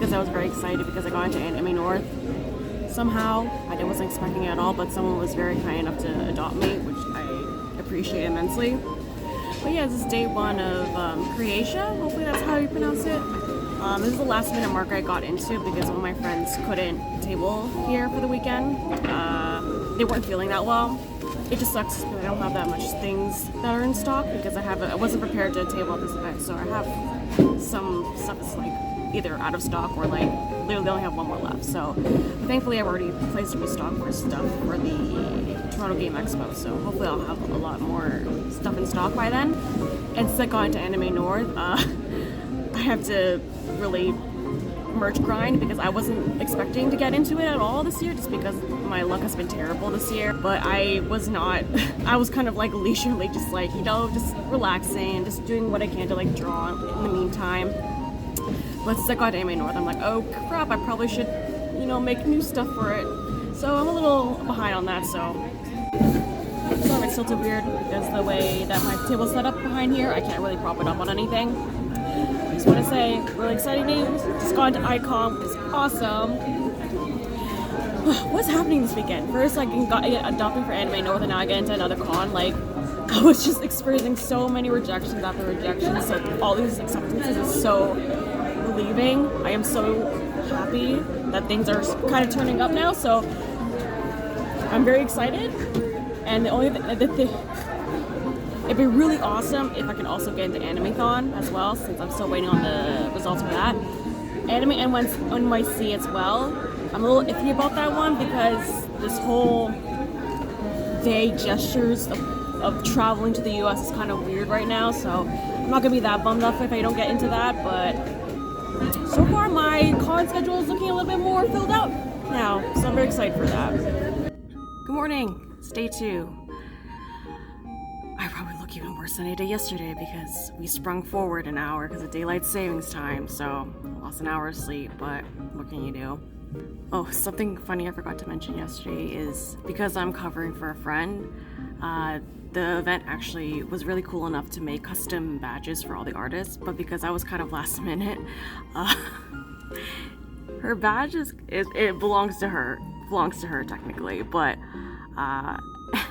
because I was very excited because I got into Anime North somehow. I wasn't expecting it at all, but someone was very kind enough to adopt me, which I appreciate immensely. But yeah, this is day one of Creatia. Hopefully that's how you pronounce it. This is the last minute mark I got into because one of my friends couldn't table here for the weekend. They weren't feeling that well. It just sucks because I don't have that much things that are in stock because I wasn't prepared to table at this event, so I have some stuff that's like either out of stock or like literally only have one more left. So thankfully I've already placed a restock for stuff for the Toronto Game Expo, so hopefully I'll have a lot more stuff in stock by then. And since I got into Anime North, I have to really merch grind because I wasn't expecting to get into it at all this year just because my luck has been terrible this year. But I was kind of like leisurely, just like, you know, just relaxing, just doing what I can to like draw in the meantime. But since I got to Anime North, I'm like, oh crap, I probably should, you know, make new stuff for it. So I'm a little behind on that, so sorry it's tilted weird because the way that my table's set up behind here, I can't really prop it up on anything. I just want to say, really exciting news. Just got into Icon, which is awesome. What's happening this weekend? First, I got adopted for Anime North, and now I get into another con. Like, I was just experiencing so many rejections after rejections. So all these acceptances is so relieving. I am so happy that things are kind of turning up now. So I'm very excited. And the only thing. It'd be really awesome if I can also get into Animethon as well, since I'm still waiting on the results for that. Anime NYC as well. I'm a little iffy about that one because this whole vague gestures of traveling to the US is kind of weird right now, so I'm not gonna be that bummed up if I don't get into that, but so far my con schedule is looking a little bit more filled out now, so I'm very excited for that. Good morning, it's day 2. I probably look even worse than I did yesterday because we sprung forward an hour because of daylight savings time, so I lost an hour of sleep, but what can you do? Oh, something funny I forgot to mention yesterday is because I'm covering for a friend, the event actually was really cool enough to make custom badges for all the artists, but because I was kind of last minute, her badge it belongs to her technically, but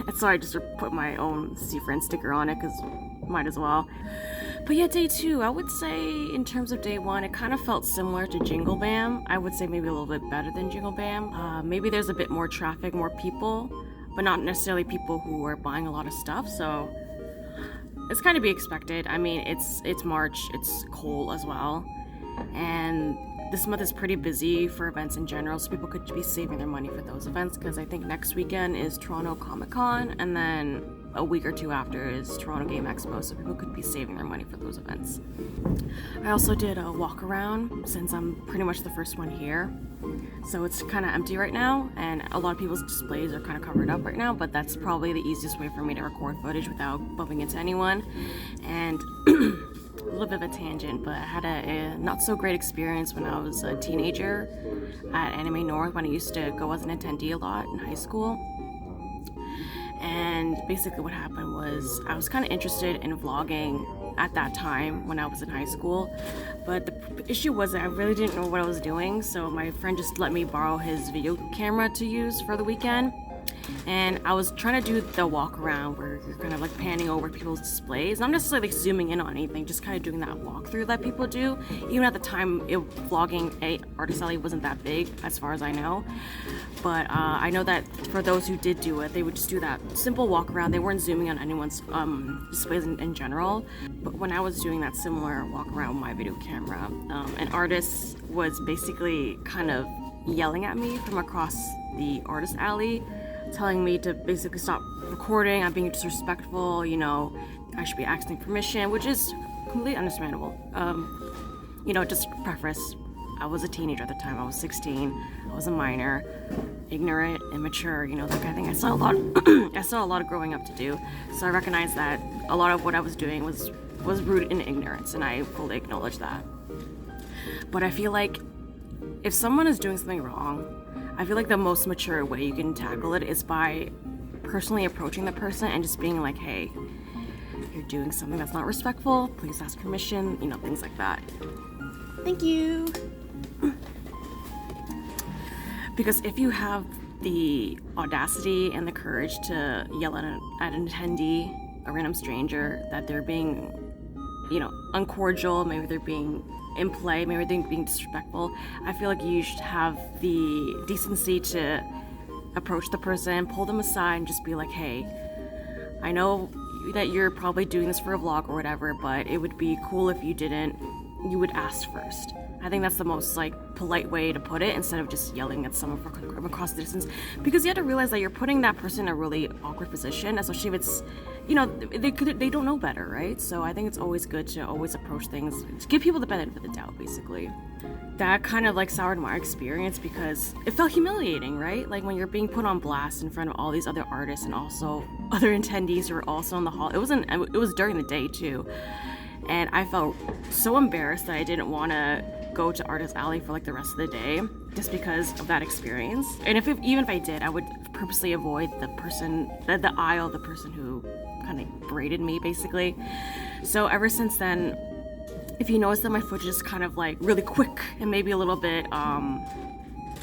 and so I just put my own C-Friend sticker on it because might as well. But yeah, day 2, I would say in terms of day 1, it kind of felt similar to Jingle Bam. I would say maybe a little bit better than Jingle Bam. Maybe there's a bit more traffic, more people, but not necessarily people who are buying a lot of stuff, so it's kind of be expected. I mean, it's March, it's cold as well, and this month is pretty busy for events in general, so people could be saving their money for those events because I think next weekend is Toronto Comic Con, and then a week or two after is Toronto Game Expo, so people could be saving their money for those events. I also did a walk around since I'm pretty much the first one here, so it's kind of empty right now, and a lot of people's displays are kind of covered up right now, but that's probably the easiest way for me to record footage without bumping into anyone. And a little bit of a tangent, but I had a not so great experience when I was a teenager at Anime North when I used to go as an attendee a lot in high school. And basically what happened was I was kind of interested in vlogging at that time when I was in high school, but the issue was that I really didn't know what I was doing, so my friend just let me borrow his video camera to use for the weekend. And I was trying to do the walk around where you're kind of like panning over people's displays, not necessarily like zooming in on anything, just kind of doing that walkthrough that people do. Even at the time, vlogging at Artist Alley wasn't that big as far as I know, but I know that for those who did do it, they would just do that simple walk around. They weren't zooming on anyone's displays in general. But when I was doing that similar walk around with my video camera, an artist was basically kind of yelling at me from across the Artist Alley, telling me to basically stop recording, I'm being disrespectful, you know, I should be asking permission, which is completely understandable. You know, just preface, I was a teenager at the time, I was 16, I was a minor, ignorant, immature, you know, that kind of thing. I saw a lot of growing up to do, so I recognized that a lot of what I was doing was rooted in ignorance, and I fully acknowledge that. But I feel like if someone is doing something wrong, I feel like the most mature way you can tackle it is by personally approaching the person and just being like, hey, you're doing something that's not respectful, please ask permission, you know, things like that. Thank you. Because if you have the audacity and the courage to yell at an attendee, a random stranger, that they're being, uncordial, maybe they're being in play, maybe they're being disrespectful, I feel like you should have the decency to approach the person, pull them aside, and just be like, hey, I know that you're probably doing this for a vlog or whatever, but it would be cool if you would ask first. I think that's the most polite way to put it, instead of just yelling at someone from across the distance, because you have to realize that you're putting that person in a really awkward position, especially if it's, they don't know better, right? So I think it's always good to always approach things, to give people the benefit of the doubt, basically. That kind of soured my experience because it felt humiliating, right? Like when you're being put on blast in front of all these other artists and also other attendees who were also in the hall. It was during the day too. And I felt so embarrassed that I didn't want to go to Artist Alley for the rest of the day, just because of that experience. And even if I did, I would purposely avoid the aisle, the person who kind of berated me, basically. So ever since then, if you notice that my footage is kind of really quick and maybe a little bit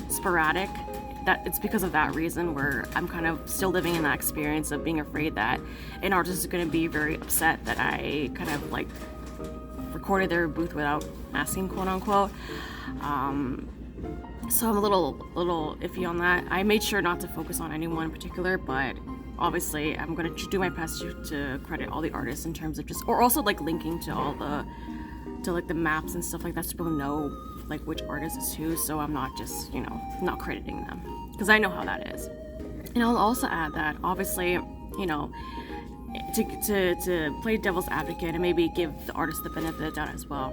sporadic, that it's because of that reason, where I'm kind of still living in that experience of being afraid that an artist is going to be very upset that I kind of recorded their booth without asking, quote unquote. So I'm a little iffy on that. I made sure not to focus on anyone in particular, but obviously I'm going to do my best to credit all the artists in terms of or also linking to all the maps and stuff like that, so people know which artist is who, so I'm not just not crediting them, because I know how that is. And I'll also add that obviously to play devil's advocate and maybe give the artist the benefit of the doubt as well.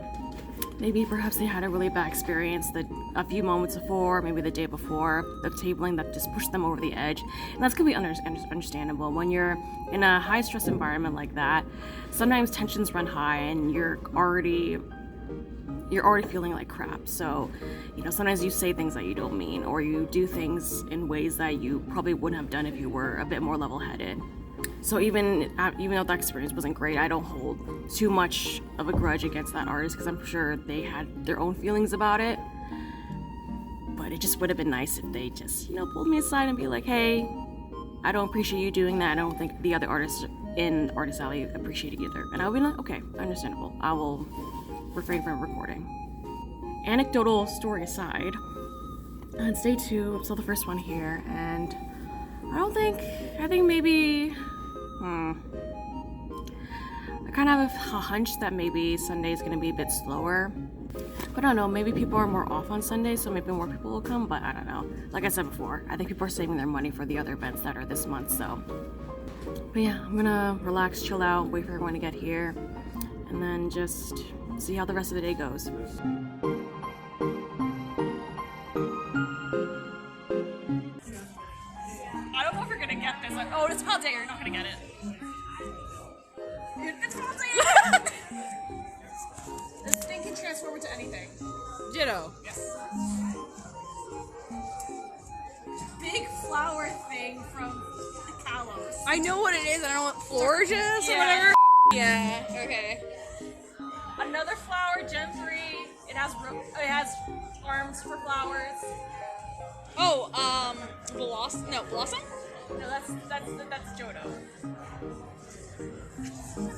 Maybe perhaps they had a really bad experience a few moments before, maybe the day before, the tabling that just pushed them over the edge. And that's going to be understandable. When you're in a high-stress environment like that, sometimes tensions run high and you're already feeling like crap. So, sometimes you say things that you don't mean, or you do things in ways that you probably wouldn't have done if you were a bit more level-headed. So even though that experience wasn't great, I don't hold too much of a grudge against that artist, because I'm sure they had their own feelings about it. But it just would have been nice if they just, pulled me aside and be like, hey, I don't appreciate you doing that. I don't think the other artists in Artist Alley appreciate it either. And I'll be like, okay, understandable. I will refrain from recording. Anecdotal story aside, it's day 2, still the first one here, and I think maybe, I kind of have a hunch that maybe Sunday is going to be a bit slower. But I don't know, maybe people are more off on Sunday, so maybe more people will come, but I don't know. Like I said before, I think people are saving their money for the other events that are this month, so. But yeah, I'm gonna relax, chill out, wait for everyone to get here, and then just see how the rest of the day goes. Oh, it's Palday, you're not gonna get it. It's Palday! This thing can transform into anything. Ditto. Yes. Big flower thing from the Kalos. I know what it is. I don't know what Florges or whatever. Yeah. Okay. Another flower, Gen 3. It has arms for flowers. Oh, Blossom? No, that's Johto.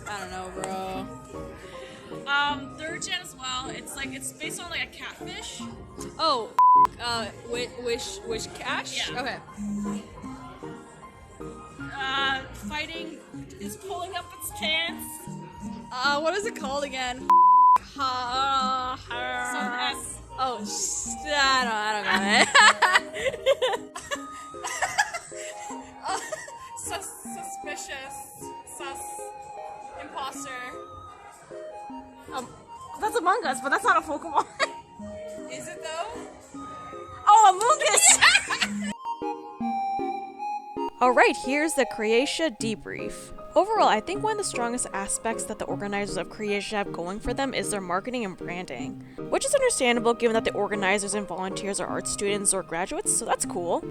I don't know, bro. Third gen as well. It's based on a catfish. Oh, wish cash? Yeah. Okay. Fighting is pulling up its pants. What is it called again? Some S. Oh, I don't got it. Suspicious. Imposter. That's Among Us, but that's not a Pokemon. Is it though? Oh, Among Us! Alright, here's the Creatia debrief. Overall, I think one of the strongest aspects that the organizers of Creatia have going for them is their marketing and branding, which is understandable given that the organizers and volunteers are art students or graduates, so that's cool.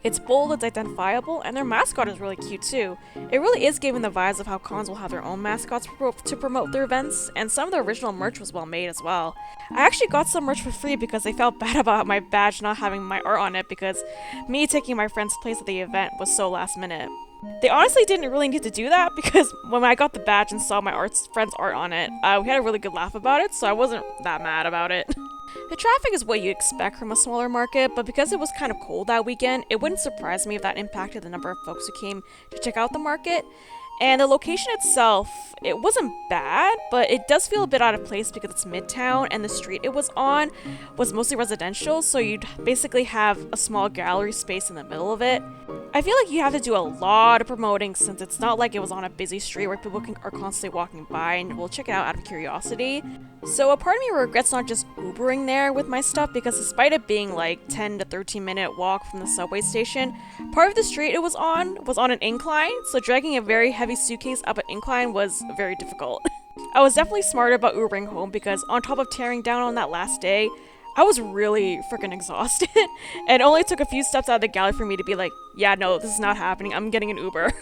It's bold, it's identifiable, and their mascot is really cute too. It really is giving the vibes of how cons will have their own mascots to promote their events, and some of the original merch was well made as well. I actually got some merch for free because they felt bad about my badge not having my art on it because me taking my friend's place at the event was so last minute. They honestly didn't really need to do that because when I got the badge and saw my friend's art on it, we had a really good laugh about it, so I wasn't that mad about it. The traffic is what you expect from a smaller market, but because it was kind of cold that weekend, it wouldn't surprise me if that impacted the number of folks who came to check out the market. And the location itself, it wasn't bad, but it does feel a bit out of place because it's midtown and the street it was on was mostly residential, so you'd basically have a small gallery space in the middle of it. I feel like you have to do a lot of promoting since it's not like it was on a busy street where people are constantly walking by and will check it out of curiosity. So a part of me regrets not just Ubering there with my stuff because despite it being like 10 to 13 minute walk from the subway station, part of the street it was on an incline, so dragging a very heavy suitcase up an incline was very difficult. I was definitely smarter about Ubering home because on top of tearing down on that last day, I was really freaking exhausted, and it only took a few steps out of the gallery for me to be like, yeah, no, this is not happening, I'm getting an Uber.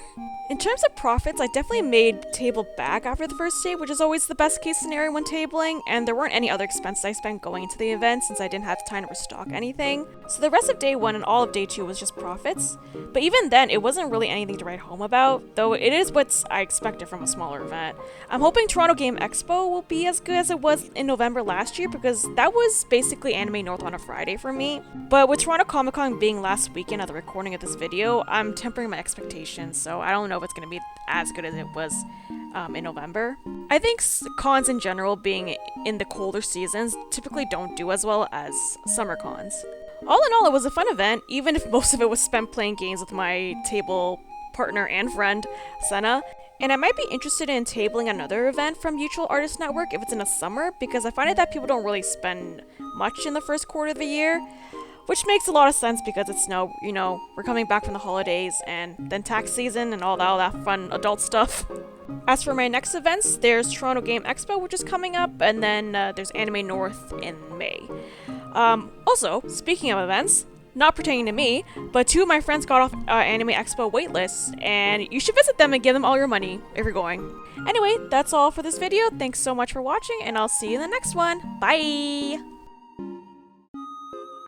In terms of profits, I definitely made table back after the first day, which is always the best case scenario when tabling, and there weren't any other expenses I spent going into the event since I didn't have time to restock anything. So the rest of day 1 and all of day 2 was just profits, but even then, it wasn't really anything to write home about, though it is what I expected from a smaller event. I'm hoping Toronto Game Expo will be as good as it was in November last year, because that was basically Anime North on a Friday for me. But with Toronto Comic Con being last weekend at the recording of this video, I'm tempering my expectations, so I don't know if it's going to be as good as it was in November. I think cons in general being in the colder seasons typically don't do as well as summer cons. All in all, it was a fun event, even if most of it was spent playing games with my table partner and friend, Senna. And I might be interested in tabling another event from Mutual Artists Network if it's in the summer, because I find it that people don't really spend much in the first quarter of the year, which makes a lot of sense because it's we're coming back from the holidays and then tax season and all that fun adult stuff. As for my next events, there's Toronto Game Expo, which is coming up, and then there's Anime North in May. Also, speaking of events, not pertaining to me, but 2 of my friends got off Anime Expo waitlists, and you should visit them and give them all your money if you're going. Anyway, that's all for this video. Thanks so much for watching, and I'll see you in the next one. Bye!